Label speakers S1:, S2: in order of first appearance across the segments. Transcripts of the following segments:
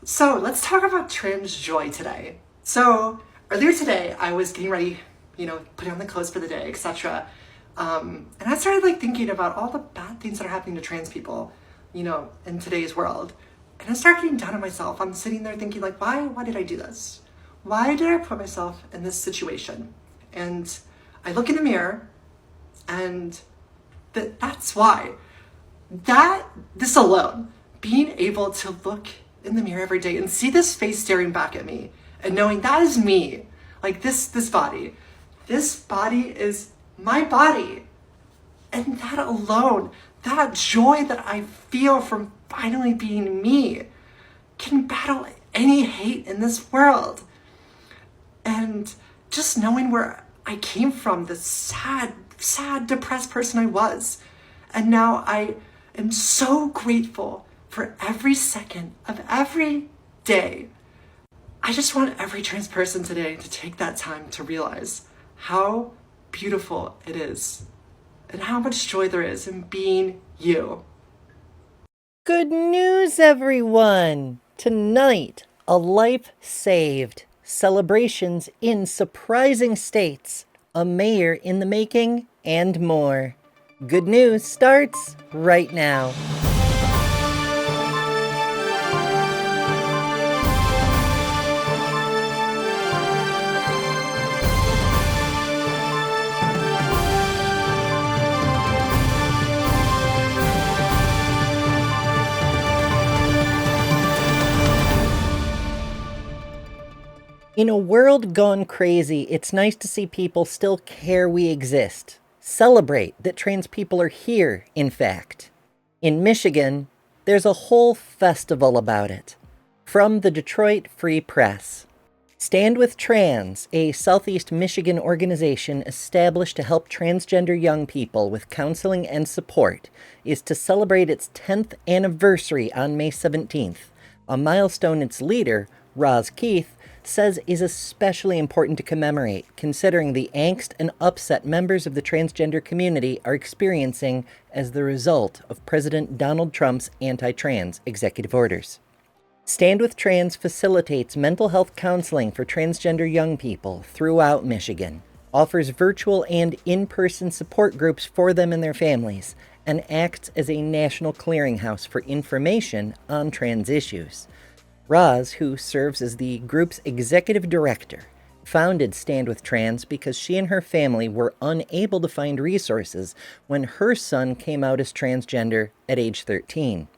S1: So let's talk about trans joy today. So earlier today, I was getting ready, putting on the clothes for the day, etc. And I started thinking about all the bad things that are happening to trans people, in today's world. And I started getting down on myself. I'm sitting there thinking why did I do this? Why did I put myself in this situation? And I look in the mirror, and that's why. This alone, being able to look in the mirror every day and see this face staring back at me and knowing that is me, this body is my body. And that alone, that joy that I feel from finally being me, can battle any hate in this world. And just knowing where I came from, the sad, depressed person I was. And now I am so grateful for every second of every day. I just want every trans person today to take that time to realize how beautiful it is and how much joy there is in being you.
S2: Good news, everyone! Tonight, a life saved, celebrations in surprising states, a mayor in the making, and more. Good news starts right now. In a world gone crazy, it's nice to see people still care we exist. Celebrate that trans people are here, in fact. In Michigan, there's a whole festival about it. From the Detroit Free Press. Stand with Trans, a Southeast Michigan organization established to help transgender young people with counseling and support, is to celebrate its 10th anniversary on May 17th, a milestone its leader, Roz Keith, says is especially important to commemorate, considering the angst and upset members of the transgender community are experiencing as the result of President Donald Trump's anti-trans executive orders. Stand with Trans facilitates mental health counseling for transgender young people throughout Michigan, offers virtual and in-person support groups for them and their families, and acts as a national clearinghouse for information on trans issues. Roz, who serves as the group's executive director, founded Stand with Trans because she and her family were unable to find resources when her son came out as transgender at age 13.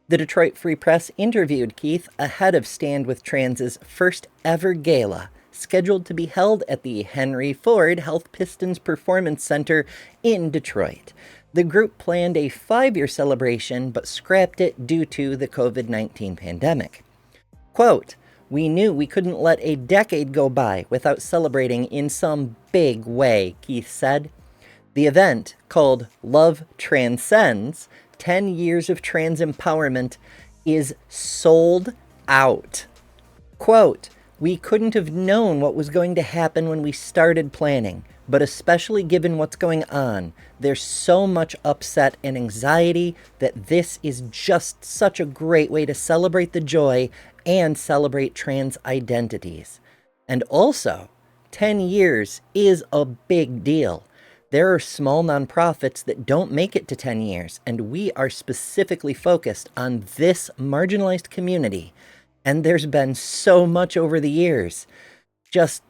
S2: The Detroit Free Press interviewed Keith ahead of Stand with Trans's first ever gala, scheduled to be held at the Henry Ford Health Pistons Performance Center in Detroit. The group planned a 5-year celebration but scrapped it due to the COVID-19 pandemic. Quote, "We knew we couldn't let a decade go by without celebrating in some big way," Keith said. The event, called Love Transcends, 10 Years of Trans Empowerment, is sold out. Quote, "We couldn't have known what was going to happen when we started planning, but especially given what's going on, there's so much upset and anxiety that this is just such a great way to celebrate the joy and celebrate trans identities. And also, 10 years is a big deal. There are small nonprofits that don't make it to 10 years, and we are specifically focused on this marginalized community. And there's been so much over the years. Just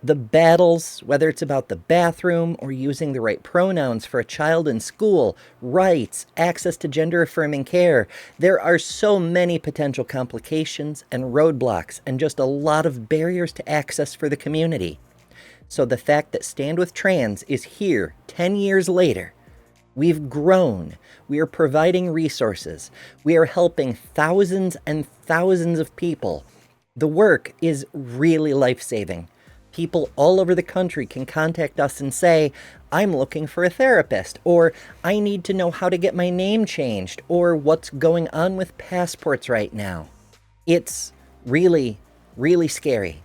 S2: the battles, whether it's about the bathroom or using the right pronouns for a child in school, rights, access to gender-affirming care. There are so many potential complications and roadblocks and just a lot of barriers to access for the community. So the fact that Stand with Trans is here 10 years later, we've grown, we are providing resources, we are helping thousands and thousands of people. The work is really life-saving. People all over the country can contact us and say, "I'm looking for a therapist," or "I need to know how to get my name changed," or "what's going on with passports right now." It's really, really scary.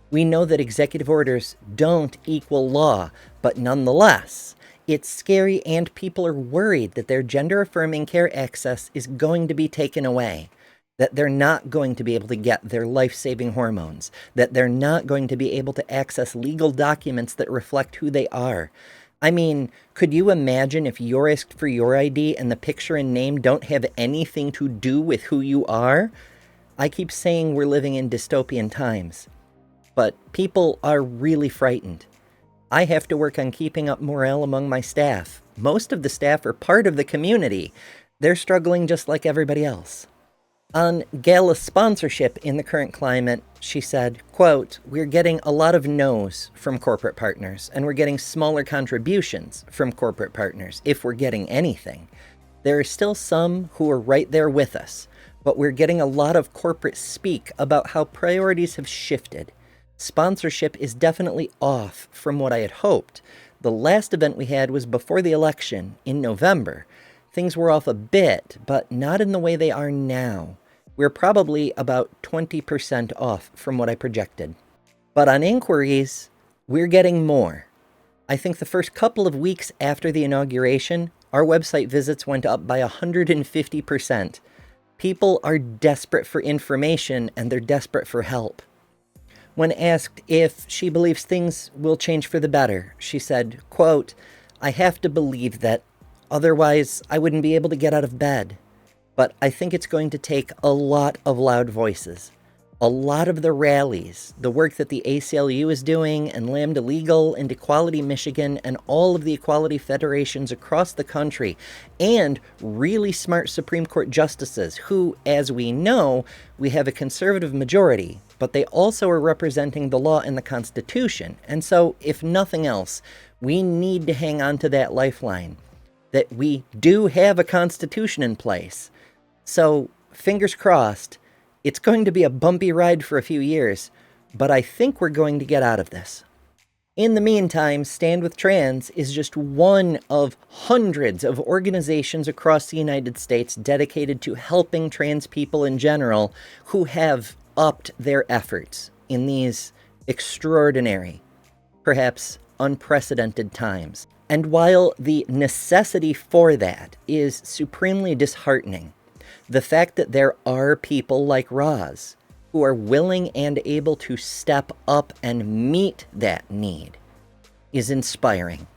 S2: We know that executive orders don't equal law, but nonetheless, it's scary and people are worried that their gender-affirming care access is going to be taken away. that they're not going to be able to get their life-saving hormones, that they're not going to be able to access legal documents that reflect who they are. I mean, could you imagine if you're asked for your ID and the picture and name don't have anything to do with who you are? I keep saying we're living in dystopian times, but people are really frightened. I have to work on keeping up morale among my staff. Most of the staff are part of the community. They're struggling just like everybody else. On Gala's sponsorship in the current climate, she said, quote, "We're getting a lot of no's from corporate partners, and we're getting smaller contributions from corporate partners, if we're getting anything. There are still some who are right there with us, but we're getting a lot of corporate speak about how priorities have shifted. Sponsorship is definitely off from what I had hoped. The last event we had was before the election in November. Things were off a bit, but not in the way they are now. We're probably about 20% off from what I projected. But on inquiries, we're getting more. I think the first couple of weeks after the inauguration, our website visits went up by 150%. People are desperate for information and they're desperate for help." When asked if she believes things will change for the better, she said, quote, "I have to believe that. Otherwise, I wouldn't be able to get out of bed. But I think it's going to take a lot of loud voices. A lot of the rallies, the work that the ACLU is doing, and Lambda Legal and Equality Michigan, and all of the equality federations across the country, and really smart Supreme Court justices who, as we know, we have a conservative majority, but they also are representing the law and the Constitution. And so, if nothing else, we need to hang on to that lifeline, that we do have a Constitution in place. So, fingers crossed, it's going to be a bumpy ride for a few years, but I think we're going to get out of this. In the meantime, Stand With Trans is just one of hundreds of organizations across the United States dedicated to helping trans people in general who have upped their efforts in these extraordinary, perhaps unprecedented times. And while the necessity for that is supremely disheartening, the fact that there are people like Roz who are willing and able to step up and meet that need is inspiring.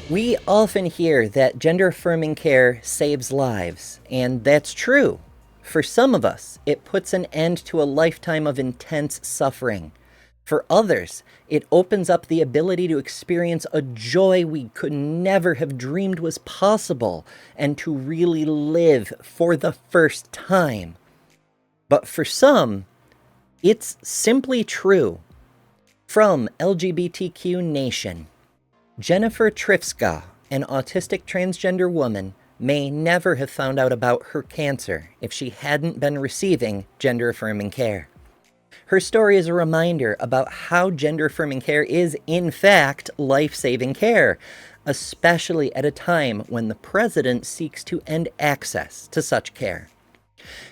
S2: We often hear that gender-affirming care saves lives, and that's true. For some of us, it puts an end to a lifetime of intense suffering. For others, it opens up the ability to experience a joy we could never have dreamed was possible and to really live for the first time. But for some, it's simply true. From LGBTQ Nation, Jennifer Trifska, an autistic transgender woman, may never have found out about her cancer if she hadn't been receiving gender-affirming care. Her story is a reminder about how gender-affirming care is, in fact, life-saving care, especially at a time when the president seeks to end access to such care.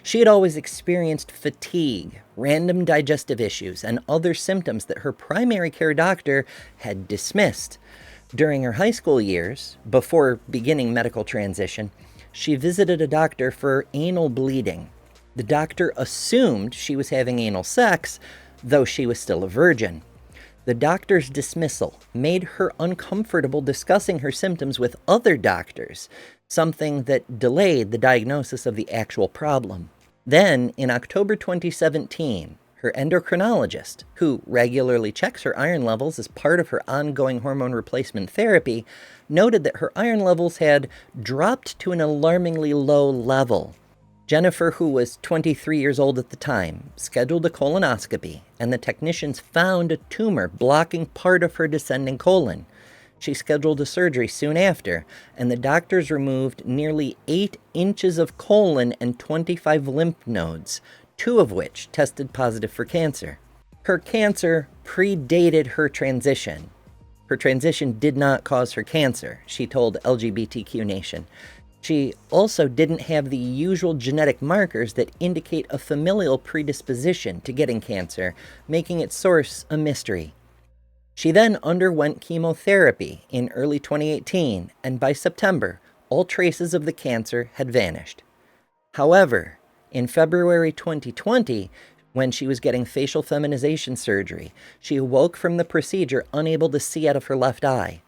S2: She had always experienced fatigue, random digestive issues, and other symptoms that her primary care doctor had dismissed. During her high school years, before beginning medical transition, she visited a doctor for anal bleeding. The doctor assumed she was having anal sex, though she was still a virgin. The doctor's dismissal made her uncomfortable discussing her symptoms with other doctors, something that delayed the diagnosis of the actual problem. Then, in October 2017, her endocrinologist, who regularly checks her iron levels as part of her ongoing hormone replacement therapy, noted that her iron levels had dropped to an alarmingly low level. Jennifer, who was 23 years old at the time, scheduled a colonoscopy, and the technicians found a tumor blocking part of her descending colon. She scheduled a surgery soon after, and the doctors removed nearly 8 inches of colon and 25 lymph nodes, 2 of which tested positive for cancer. Her cancer predated her transition. Her transition did not cause her cancer, she told LGBTQ Nation. She also didn't have the usual genetic markers that indicate a familial predisposition to getting cancer, making its source a mystery. She then underwent chemotherapy in early 2018, and by September, all traces of the cancer had vanished. However, in February 2020, when she was getting facial feminization surgery, she awoke from the procedure unable to see out of her left eye.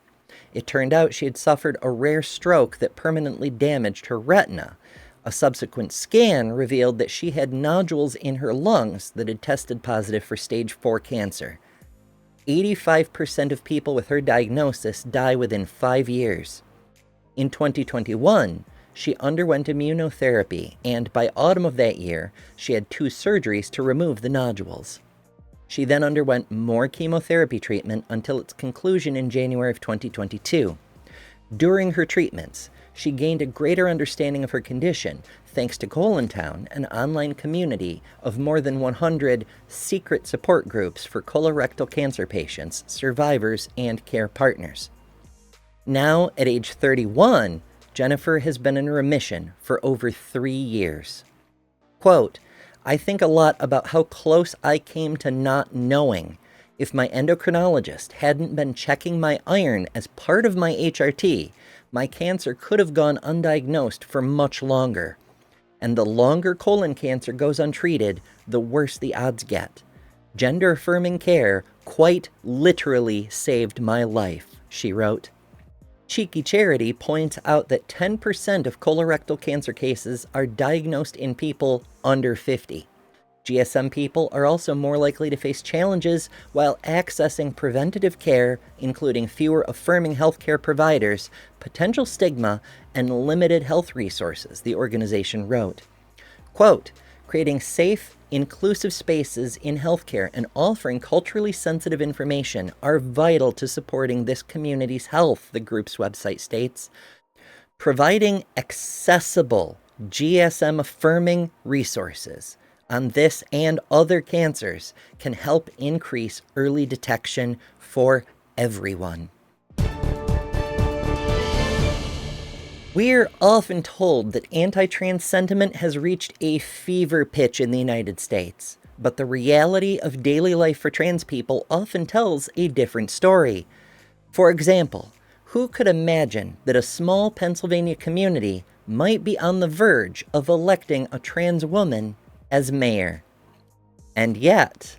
S2: It turned out she had suffered a rare stroke that permanently damaged her retina. A subsequent scan revealed that she had nodules in her lungs that had tested positive for stage 4 cancer. 85% of people with her diagnosis die within 5 years. In 2021, she underwent immunotherapy, and by autumn of that year, she had 2 surgeries to remove the nodules. She then underwent more chemotherapy treatment until its conclusion in January of 2022. During her treatments, she gained a greater understanding of her condition thanks to Colontown, an online community of more than 100 secret support groups for colorectal cancer patients, survivors, and care partners. Now, at age 31, Jennifer has been in remission for over 3 years. Quote, "I think a lot about how close I came to not knowing. If my endocrinologist hadn't been checking my iron as part of my HRT, my cancer could have gone undiagnosed for much longer. And the longer colon cancer goes untreated, the worse the odds get. Gender-affirming care quite literally saved my life," she wrote. Cheeky Charity points out that 10% of colorectal cancer cases are diagnosed in people under 50. GSM people are also more likely to face challenges while accessing preventative care, including fewer affirming healthcare providers, potential stigma, and limited health resources, the organization wrote. Quote, "Creating safe, inclusive spaces in healthcare and offering culturally sensitive information are vital to supporting this community's health," the group's website states. Providing accessible GSM-affirming resources on this and other cancers can help increase early detection for everyone. We're often told that anti-trans sentiment has reached a fever pitch in the United States, but the reality of daily life for trans people often tells a different story. For example, who could imagine that a small Pennsylvania community might be on the verge of electing a trans woman as mayor? And yet,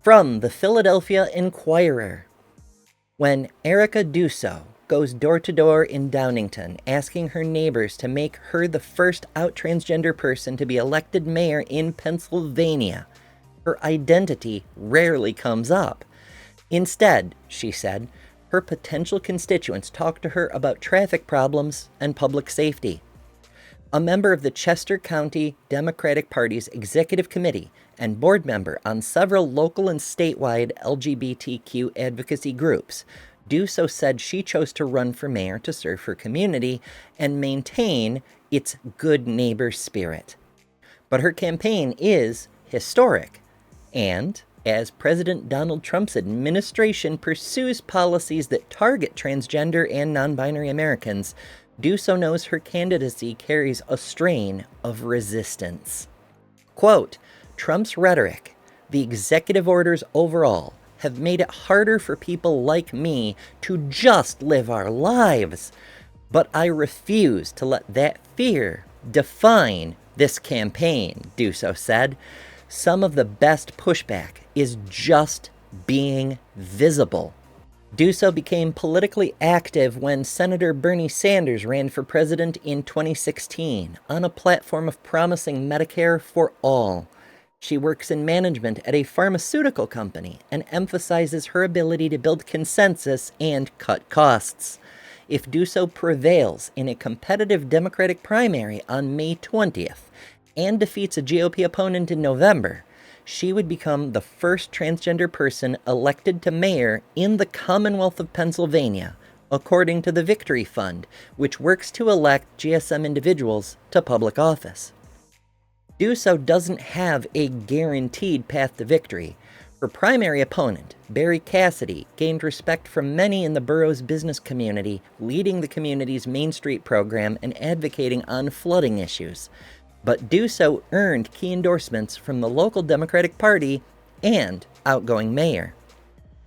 S2: from the Philadelphia Inquirer, when Erica Dusso goes door to door in Downingtown asking her neighbors to make her the first out transgender person to be elected mayor in Pennsylvania, her identity rarely comes up. Instead, she said, her potential constituents talk to her about traffic problems and public safety. A member of the Chester County Democratic Party's executive committee and board member on several local and statewide LGBTQ advocacy groups, Dusso said she chose to run for mayor to serve her community and maintain its good neighbor spirit. But her campaign is historic, and as President Donald Trump's administration pursues policies that target transgender and non-binary Americans, Dusso knows her candidacy carries a strain of resistance. Quote, "Trump's rhetoric, the executive orders overall, have made it harder for people like me to just live our lives. But I refuse to let that fear define this campaign," Dusso said. "Some of the best pushback is just being visible." Dusso became politically active when Senator Bernie Sanders ran for president in 2016 on a platform of promising Medicare for all. She works in management at a pharmaceutical company and emphasizes her ability to build consensus and cut costs. If Dusso prevails in a competitive Democratic primary on May 20th and defeats a GOP opponent in November, she would become the first transgender person elected to mayor in the Commonwealth of Pennsylvania, according to the Victory Fund, which works to elect GSM individuals to public office. Dusso doesn't have a guaranteed path to victory. Her primary opponent, Barry Cassidy, gained respect from many in the borough's business community, leading the community's Main Street program and advocating on flooding issues. But Dusso earned key endorsements from the local Democratic Party and outgoing mayor.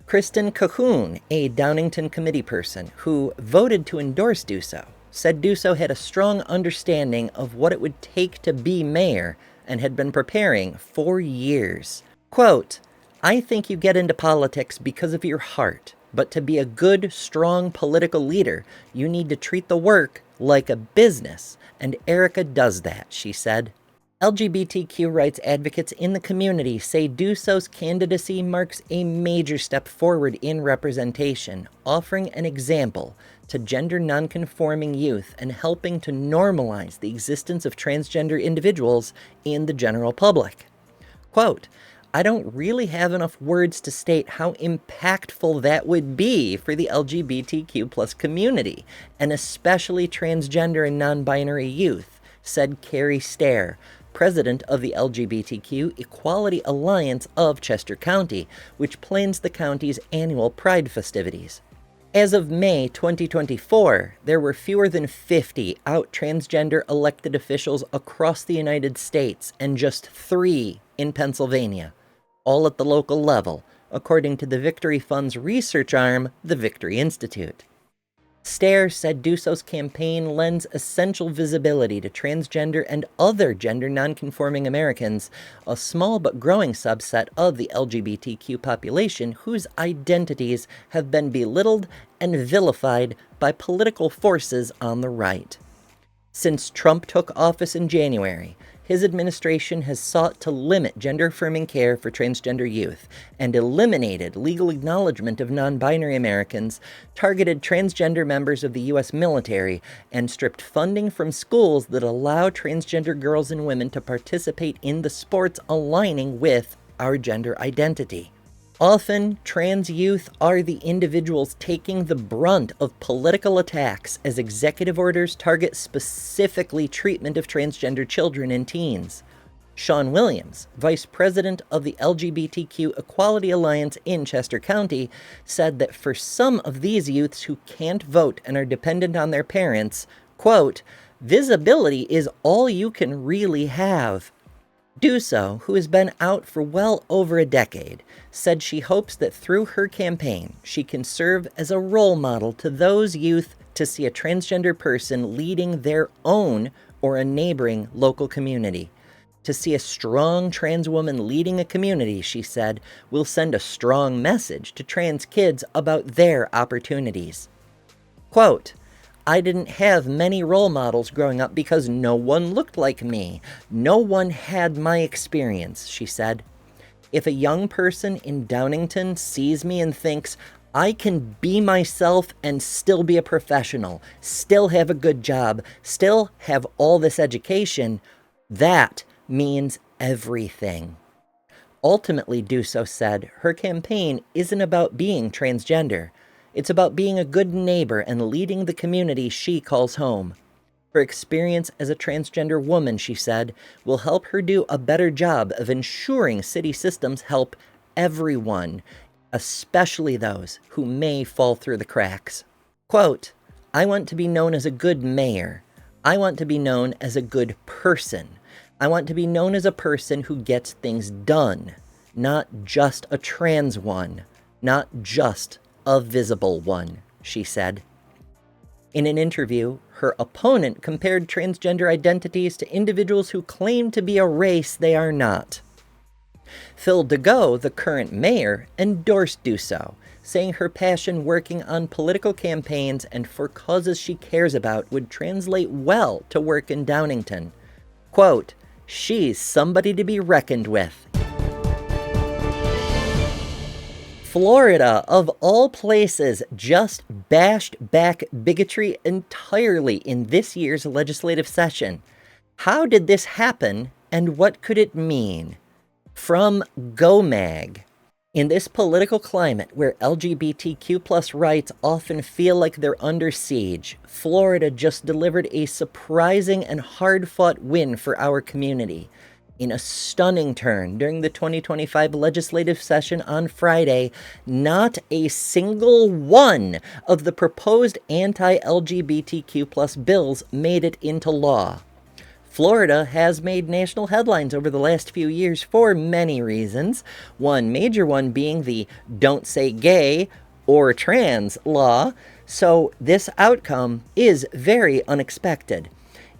S2: Kristen Cahoon, a Downingtown committee person who voted to endorse Dusso, said Duso had a strong understanding of what it would take to be mayor and had been preparing for years. Quote, "I think you get into politics because of your heart, but to be a good, strong political leader, you need to treat the work like a business, and Erica does that," she said. LGBTQ rights advocates in the community say Duso's candidacy marks a major step forward in representation, offering an example to gender nonconforming youth and helping to normalize the existence of transgender individuals in the general public. Quote, "I don't really have enough words to state how impactful that would be for the LGBTQ plus community, and especially transgender and non-binary youth," said Carrie Stair, president of the LGBTQ Equality Alliance of Chester County, which plans the county's annual Pride festivities. As of May 2024, there were fewer than 50 out transgender elected officials across the United States and just 3 in Pennsylvania, all at the local level, according to the Victory Fund's research arm, the Victory Institute. Stair said Duso's campaign lends essential visibility to transgender and other gender nonconforming Americans, a small but growing subset of the LGBTQ population whose identities have been belittled and vilified by political forces on the right. Since Trump took office in January, his administration has sought to limit gender-affirming care for transgender youth and eliminated legal acknowledgement of non-binary Americans, targeted transgender members of the U.S. military, and stripped funding from schools that allow transgender girls and women to participate in the sports aligning with our gender identity. Often, trans youth are the individuals taking the brunt of political attacks as executive orders target specifically treatment of transgender children and teens. Sean Williams, vice president of the LGBTQ Equality Alliance in Chester County, said that for some of these youths who can't vote and are dependent on their parents, quote, "Visibility is all you can really have." Duso, who has been out for well over a decade, said she hopes that through her campaign, she can serve as a role model to those youth to see a transgender person leading their own or a neighboring local community. To see a strong trans woman leading a community, she said, will send a strong message to trans kids about their opportunities. Quote, "I didn't have many role models growing up because no one looked like me. No one had my experience," she said. "If a young person in Downingtown sees me and thinks, I can be myself and still be a professional, still have a good job, still have all this education, that means everything." Ultimately, Duso said, her campaign isn't about being transgender. It's about being a good neighbor and leading the community she calls home. Her experience as a transgender woman, she said, will help her do a better job of ensuring city systems help everyone, especially those who may fall through the cracks. Quote, "I want to be known as a good mayor. I want to be known as a good person. I want to be known as a person who gets things done, not just a trans one, not just a visible one," she said. In an interview, her opponent compared transgender identities to individuals who claim to be a race they are not. Phil DeGo, the current mayor, endorsed Duso, saying her passion working on political campaigns and for causes she cares about would translate well to work in Downingtown. Quote, "She's somebody to be reckoned with." Florida, of all places, just bashed back bigotry entirely in this year's legislative session. How did this happen, and what could it mean? From GoMag. In this political climate where LGBTQ plus rights often feel like they're under siege, Florida just delivered a surprising and hard-fought win for our community. In a stunning turn during the 2025 legislative session on Friday, not a single one of the proposed anti-LGBTQ plus bills made it into law. Florida has made national headlines over the last few years for many reasons, one major one being the Don't Say Gay or Trans law, So this outcome is very unexpected.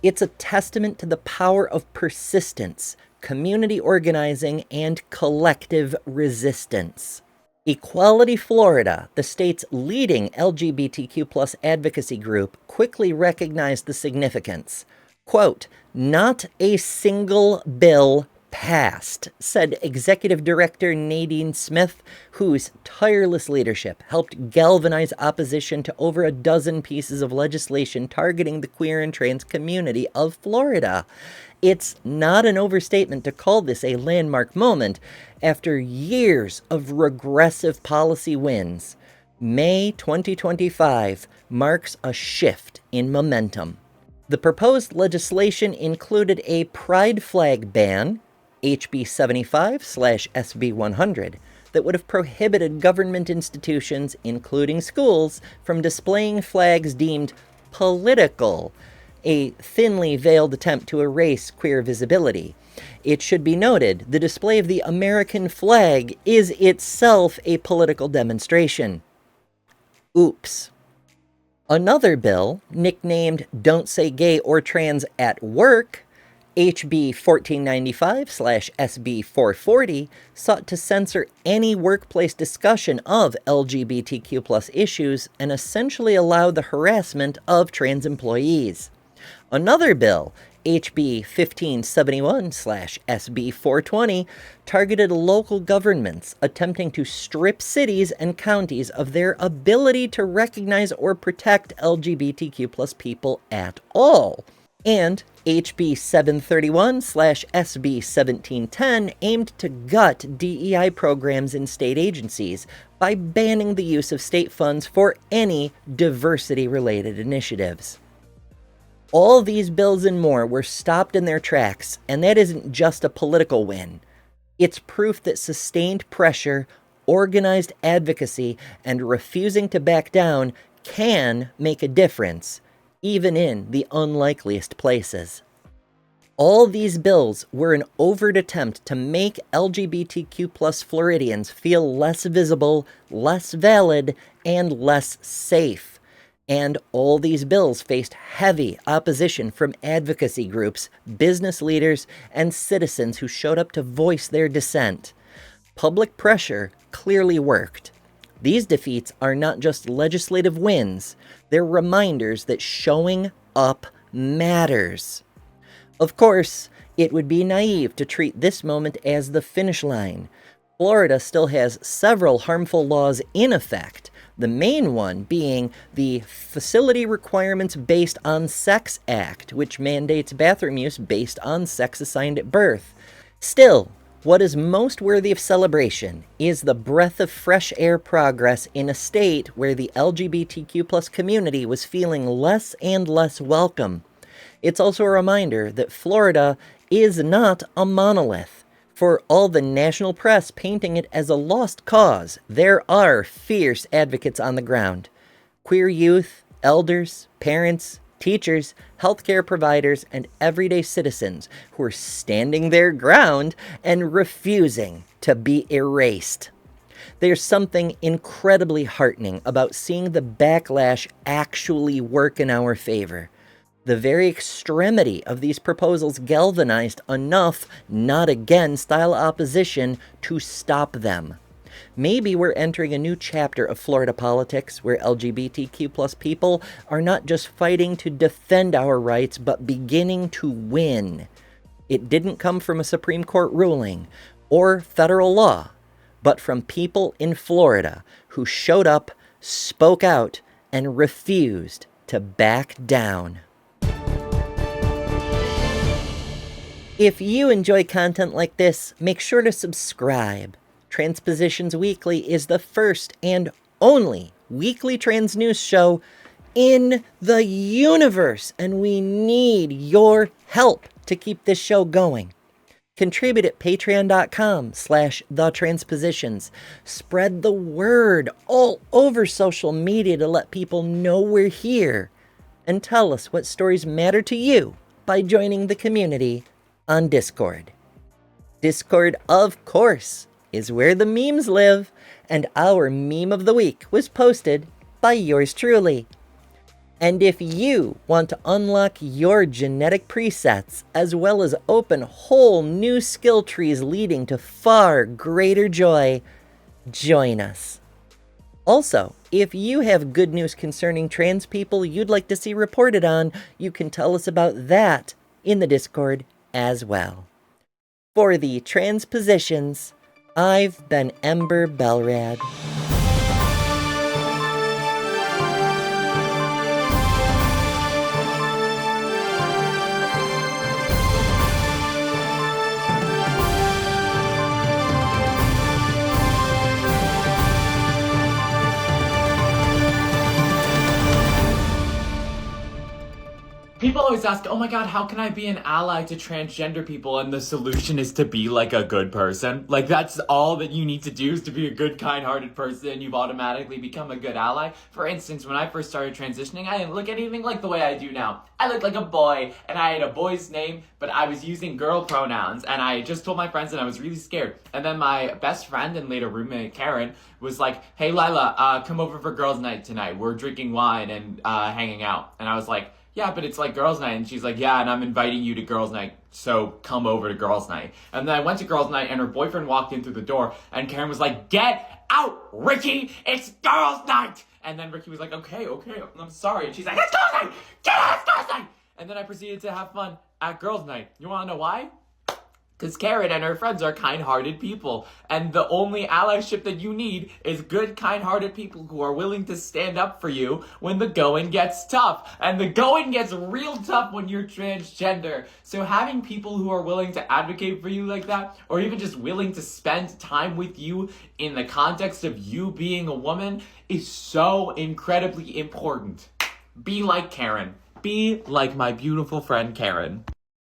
S2: It's a testament to the power of persistence, community organizing, and collective resistance. Equality Florida, the state's leading LGBTQ plus advocacy group, quickly recognized the significance. Quote, "Not a single bill passed," said Executive Director Nadine Smith, whose tireless leadership helped galvanize opposition to over a dozen pieces of legislation targeting the queer and trans community of Florida. It's not an overstatement to call this a landmark moment. After years of regressive policy wins, May 2025 marks a shift in momentum. The proposed legislation included a pride flag ban, HB 75/SB 100, that would have prohibited government institutions, including schools, from displaying flags deemed political, a thinly veiled attempt to erase queer visibility. It should be noted, the display of the American flag is itself a political demonstration. Oops. Another bill, nicknamed Don't Say Gay or Trans at Work, HB 1495/SB 440, sought to censor any workplace discussion of LGBTQ plus issues and essentially allow the harassment of trans employees. Another bill, HB 1571/SB 420, targeted local governments attempting to strip cities and counties of their ability to recognize or protect LGBTQ plus people at all. And HB 731/SB 1710 aimed to gut DEI programs in state agencies by banning the use of state funds for any diversity-related initiatives. All these bills and more were stopped in their tracks, and that isn't just a political win. It's proof that sustained pressure, organized advocacy, and refusing to back down can make a difference, even in the unlikeliest places. All these bills were an overt attempt to make LGBTQ plus Floridians feel less visible, less valid, and less safe. And all these bills faced heavy opposition from advocacy groups, business leaders, and citizens who showed up to voice their dissent. Public pressure clearly worked. These defeats are not just legislative wins, they're reminders that showing up matters. Of course, it would be naive to treat this moment as the finish line. Florida still has several harmful laws in effect, the main one being the Facility Requirements Based on Sex Act, which mandates bathroom use based on sex assigned at birth. Still, what is most worthy of celebration is the breath of fresh air progress in a state where the LGBTQ plus community was feeling less and less welcome. It's also a reminder that Florida is not a monolith. For all the national press painting it as a lost cause, there are fierce advocates on the ground. Queer youth, elders, parents, teachers, healthcare providers, and everyday citizens who are standing their ground and refusing to be erased. There's something incredibly heartening about seeing the backlash actually work in our favor. The very extremity of these proposals galvanized enough not again style opposition to stop them. Maybe we're entering a new chapter of Florida politics where LGBTQ plus people are not just fighting to defend our rights, but beginning to win. It didn't come from a Supreme Court ruling or federal law, but from people in Florida who showed up, spoke out, and refused to back down. If you enjoy content like this, make sure to subscribe. Transpositions Weekly is the first and only weekly trans news show in the universe, and we need your help to keep this show going. Contribute at patreon.com/thetranspositions. Spread the word all over social media to let people know we're here. And tell us what stories matter to you by joining the community on Discord. Discord, of course, is where the memes live, and our meme of the week was posted by yours truly. And if you want to unlock your genetic presets, as well as open whole new skill trees leading to far greater joy, join us. Also, if you have good news concerning trans people you'd like to see reported on, you can tell us about that in the Discord as well. For the TransPositions, I've been Ember Belrad.
S3: People always ask, oh my god, how can I be an ally to transgender people? And the solution is to be like a good person. Like, that's all that you need to do, is to be a good, kind-hearted person. You've automatically become a good ally. For instance, when I first started transitioning, I didn't look anything like the way I do now. I looked like a boy, and I had a boy's name, but I was using girl pronouns. And I just told my friends, and I was really scared. And then my best friend and later roommate, Karen, was like, hey, Lila, come over for girls' night tonight. We're drinking wine and hanging out. And I was like, yeah, but it's like girls' night. And she's like, yeah, and I'm inviting you to girls' night, so come over to girls' night. And then I went to girls' night, and her boyfriend walked in through the door, and Karen was like, get out, Ricky! It's girls' night! And then Ricky was like, okay, I'm sorry. And she's like, it's girls' night! Get out, it's girls' night! And then I proceeded to have fun at girls' night. You wanna know why? Because Karen and her friends are kind-hearted people. And the only allyship that you need is good, kind-hearted people who are willing to stand up for you when the going gets tough. And the going gets real tough when you're transgender. So having people who are willing to advocate for you like that, or even just willing to spend time with you in the context of you being a woman, is so incredibly important. Be like Karen. Be like my beautiful friend Karen.